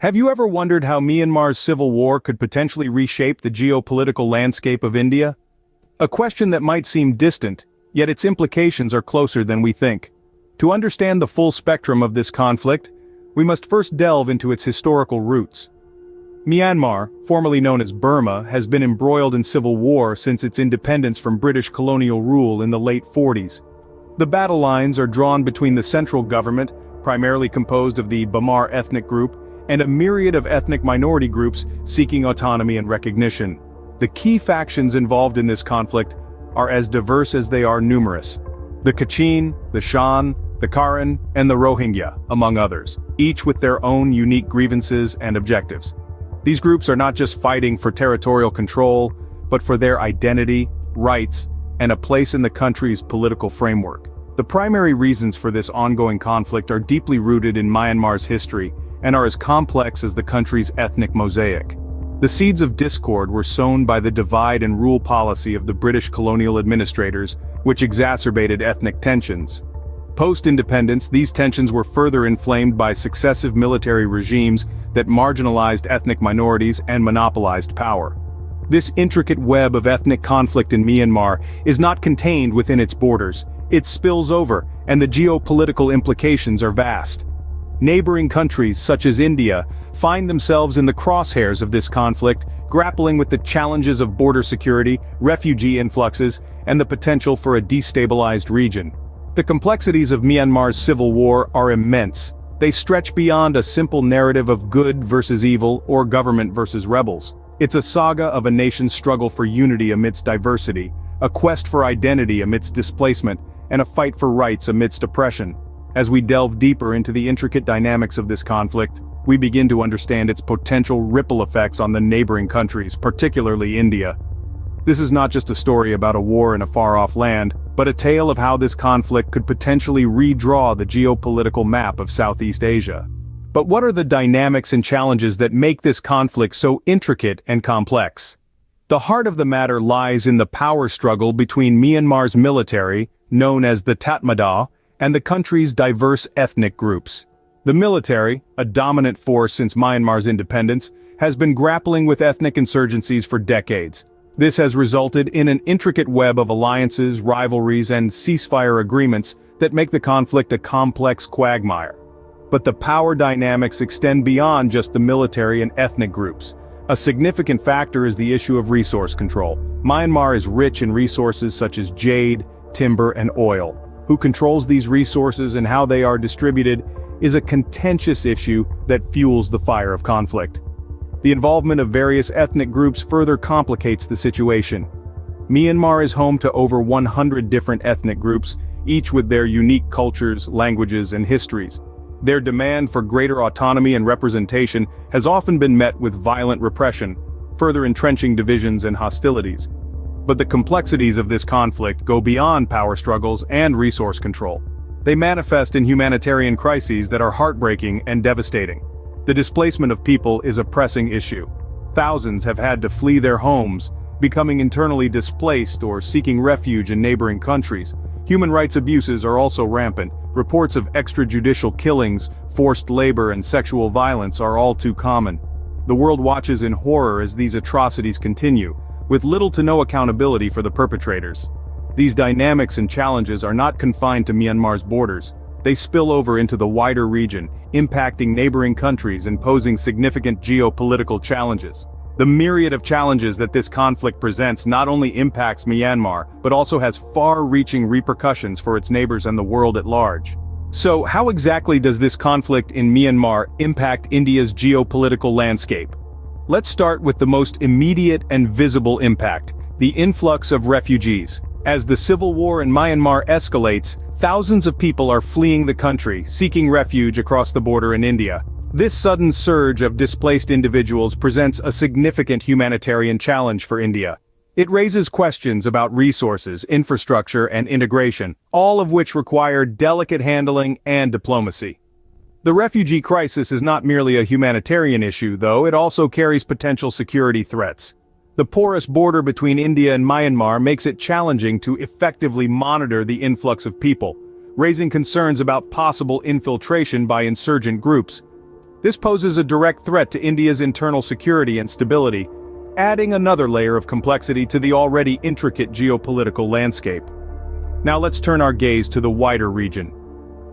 Have you ever wondered how Myanmar's civil war could potentially reshape the geopolitical landscape of India? A question that might seem distant, yet its implications are closer than we think. To understand the full spectrum of this conflict, we must first delve into its historical roots. Myanmar, formerly known as Burma, has been embroiled in civil war since its independence from British colonial rule in the late 40s. The battle lines are drawn between the central government, primarily composed of the Bamar ethnic group, and a myriad of ethnic minority groups seeking autonomy and recognition. The key factions involved in this conflict are as diverse as they are numerous. The Kachin, the Shan, the Karen, and the Rohingya, among others, each with their own unique grievances and objectives. These groups are not just fighting for territorial control, but for their identity, rights, and a place in the country's political framework. The primary reasons for this ongoing conflict are deeply rooted in Myanmar's history and are as complex as the country's ethnic mosaic. The seeds of discord were sown by the divide and rule policy of the British colonial administrators, which exacerbated ethnic tensions. Post-independence, these tensions were further inflamed by successive military regimes that marginalized ethnic minorities and monopolized power. This intricate web of ethnic conflict in Myanmar is not contained within its borders. It spills over, and the geopolitical implications are vast. Neighboring countries, such as India, find themselves in the crosshairs of this conflict, grappling with the challenges of border security, refugee influxes, and the potential for a destabilized region. The complexities of Myanmar's civil war are immense. They stretch beyond a simple narrative of good versus evil or government versus rebels. It's a saga of a nation's struggle for unity amidst diversity, a quest for identity amidst displacement, and a fight for rights amidst oppression. As we delve deeper into the intricate dynamics of this conflict, we begin to understand its potential ripple effects on the neighboring countries, particularly India. This is not just a story about a war in a far-off land, but a tale of how this conflict could potentially redraw the geopolitical map of Southeast Asia. But what are the dynamics and challenges that make this conflict so intricate and complex? The heart of the matter lies in the power struggle between Myanmar's military, known as the Tatmadaw, and the country's diverse ethnic groups. The military, a dominant force since Myanmar's independence, has been grappling with ethnic insurgencies for decades. This has resulted in an intricate web of alliances, rivalries, and ceasefire agreements that make the conflict a complex quagmire. But the power dynamics extend beyond just the military and ethnic groups. A significant factor is the issue of resource control. Myanmar is rich in resources such as jade, timber, and oil. Who controls these resources and how they are distributed is a contentious issue that fuels the fire of conflict. The involvement of various ethnic groups further complicates the situation. Myanmar is home to over 100 different ethnic groups, each with their unique cultures, languages, and histories. Their demand for greater autonomy and representation has often been met with violent repression, further entrenching divisions and hostilities. But the complexities of this conflict go beyond power struggles and resource control. They manifest in humanitarian crises that are heartbreaking and devastating. The displacement of people is a pressing issue. Thousands have had to flee their homes, becoming internally displaced or seeking refuge in neighboring countries. Human rights abuses are also rampant. Reports of extrajudicial killings, forced labor, and sexual violence are all too common. The world watches in horror as these atrocities continue, with little to no accountability for the perpetrators. These dynamics and challenges are not confined to Myanmar's borders. They spill over into the wider region, impacting neighboring countries and posing significant geopolitical challenges. The myriad of challenges that this conflict presents not only impacts Myanmar, but also has far-reaching repercussions for its neighbors and the world at large. So, how exactly does this conflict in Myanmar impact India's geopolitical landscape? Let's start with the most immediate and visible impact: the influx of refugees. As the civil war in Myanmar escalates, thousands of people are fleeing the country, seeking refuge across the border in India. This sudden surge of displaced individuals presents a significant humanitarian challenge for India. It raises questions about resources, infrastructure, and integration, all of which require delicate handling and diplomacy. The refugee crisis is not merely a humanitarian issue, though. It also carries potential security threats. The porous border between India and Myanmar makes it challenging to effectively monitor the influx of people, raising concerns about possible infiltration by insurgent groups. This poses a direct threat to India's internal security and stability, adding another layer of complexity to the already intricate geopolitical landscape. Now let's turn our gaze to the wider region.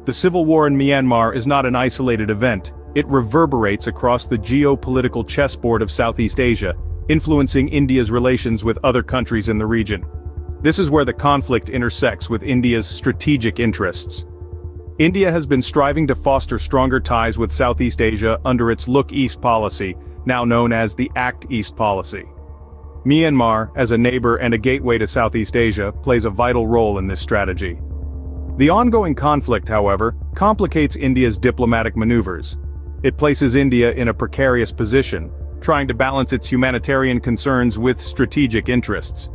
The civil war in Myanmar is not an isolated event. It reverberates across the geopolitical chessboard of Southeast Asia, influencing India's relations with other countries in the region. This is where the conflict intersects with India's strategic interests. India has been striving to foster stronger ties with Southeast Asia under its Look East policy, now known as the Act East policy. Myanmar, as a neighbor and a gateway to Southeast Asia, plays a vital role in this strategy. The ongoing conflict, however, complicates India's diplomatic maneuvers. It places India in a precarious position, trying to balance its humanitarian concerns with strategic interests.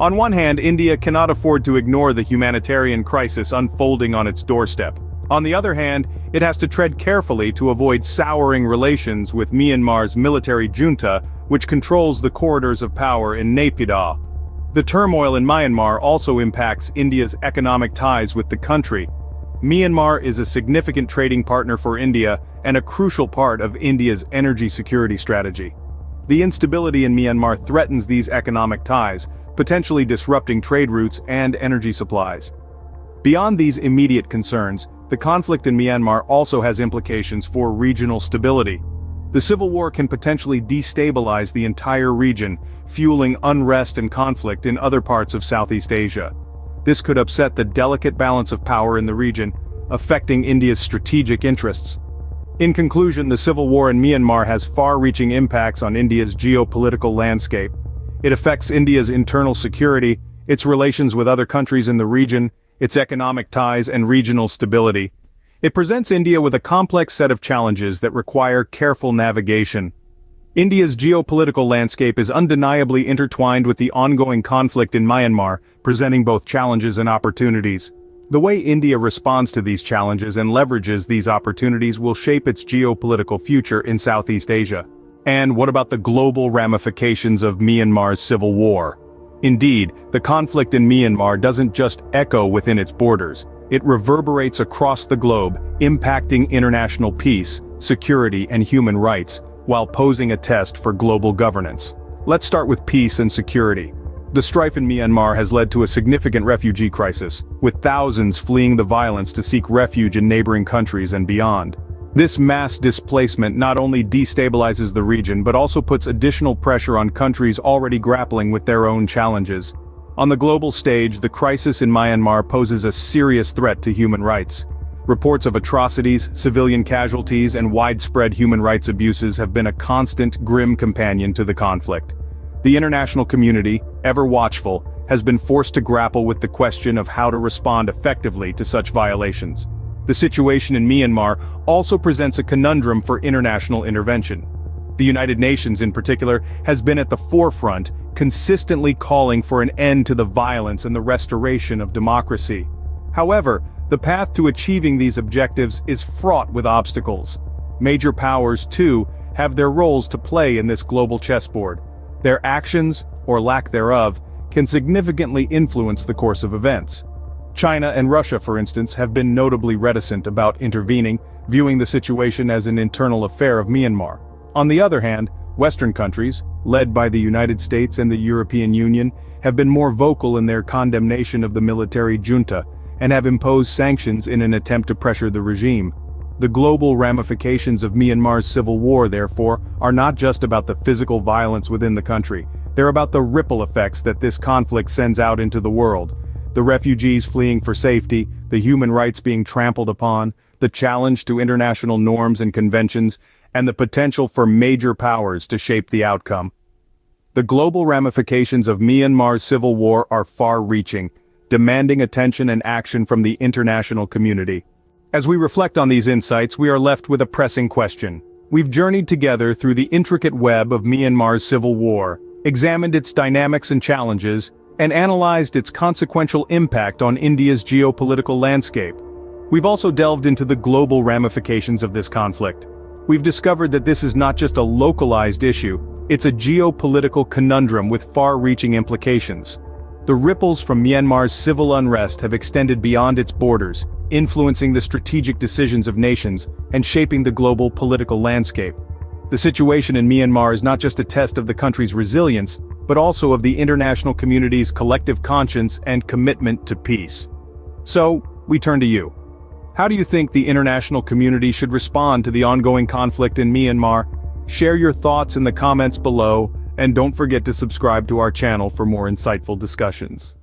On one hand, India cannot afford to ignore the humanitarian crisis unfolding on its doorstep. On the other hand, it has to tread carefully to avoid souring relations with Myanmar's military junta, which controls the corridors of power in Naypyidaw. The turmoil in Myanmar also impacts India's economic ties with the country. Myanmar is a significant trading partner for India and a crucial part of India's energy security strategy. The instability in Myanmar threatens these economic ties, potentially disrupting trade routes and energy supplies. Beyond these immediate concerns, the conflict in Myanmar also has implications for regional stability. The civil war can potentially destabilize the entire region, fueling unrest and conflict in other parts of Southeast Asia. This could upset the delicate balance of power in the region, affecting India's strategic interests. In conclusion, the civil war in Myanmar has far-reaching impacts on India's geopolitical landscape. It affects India's internal security, its relations with other countries in the region, its economic ties and regional stability. It presents India with a complex set of challenges that require careful navigation. India's geopolitical landscape is undeniably intertwined with the ongoing conflict in Myanmar, presenting both challenges and opportunities. The way India responds to these challenges and leverages these opportunities will shape its geopolitical future in Southeast Asia. And what about the global ramifications of Myanmar's civil war? Indeed, the conflict in Myanmar doesn't just echo within its borders. It reverberates across the globe, impacting international peace, security, and human rights, while posing a test for global governance. Let's start with peace and security. The strife in Myanmar has led to a significant refugee crisis, with thousands fleeing the violence to seek refuge in neighboring countries and beyond. This mass displacement not only destabilizes the region but also puts additional pressure on countries already grappling with their own challenges. On the global stage, the crisis in Myanmar poses a serious threat to human rights. Reports of atrocities, civilian casualties, and widespread human rights abuses have been a constant, grim companion to the conflict. The international community, ever watchful, has been forced to grapple with the question of how to respond effectively to such violations. The situation in Myanmar also presents a conundrum for international intervention. The United Nations, in particular, has been at the forefront, consistently calling for an end to the violence and the restoration of democracy. However, the path to achieving these objectives is fraught with obstacles. Major powers, too, have their roles to play in this global chessboard. Their actions, or lack thereof, can significantly influence the course of events. China and Russia, for instance, have been notably reticent about intervening, viewing the situation as an internal affair of Myanmar. On the other hand, Western countries, led by the United States and the European Union, have been more vocal in their condemnation of the military junta, and have imposed sanctions in an attempt to pressure the regime. The global ramifications of Myanmar's civil war, therefore, are not just about the physical violence within the country. They're about the ripple effects that this conflict sends out into the world. The refugees fleeing for safety, the human rights being trampled upon, the challenge to international norms and conventions, and the potential for major powers to shape the outcome. The global ramifications of Myanmar's civil war are far-reaching, demanding attention and action from the international community. As we reflect on these insights, we are left with a pressing question. We've journeyed together through the intricate web of Myanmar's civil war, examined its dynamics and challenges, and analyzed its consequential impact on India's geopolitical landscape. We've also delved into the global ramifications of this conflict. We've discovered that this is not just a localized issue, it's a geopolitical conundrum with far-reaching implications. The ripples from Myanmar's civil unrest have extended beyond its borders, influencing the strategic decisions of nations and shaping the global political landscape. The situation in Myanmar is not just a test of the country's resilience, but also of the international community's collective conscience and commitment to peace. So, we turn to you. How do you think the international community should respond to the ongoing conflict in Myanmar? Share your thoughts in the comments below, and don't forget to subscribe to our channel for more insightful discussions.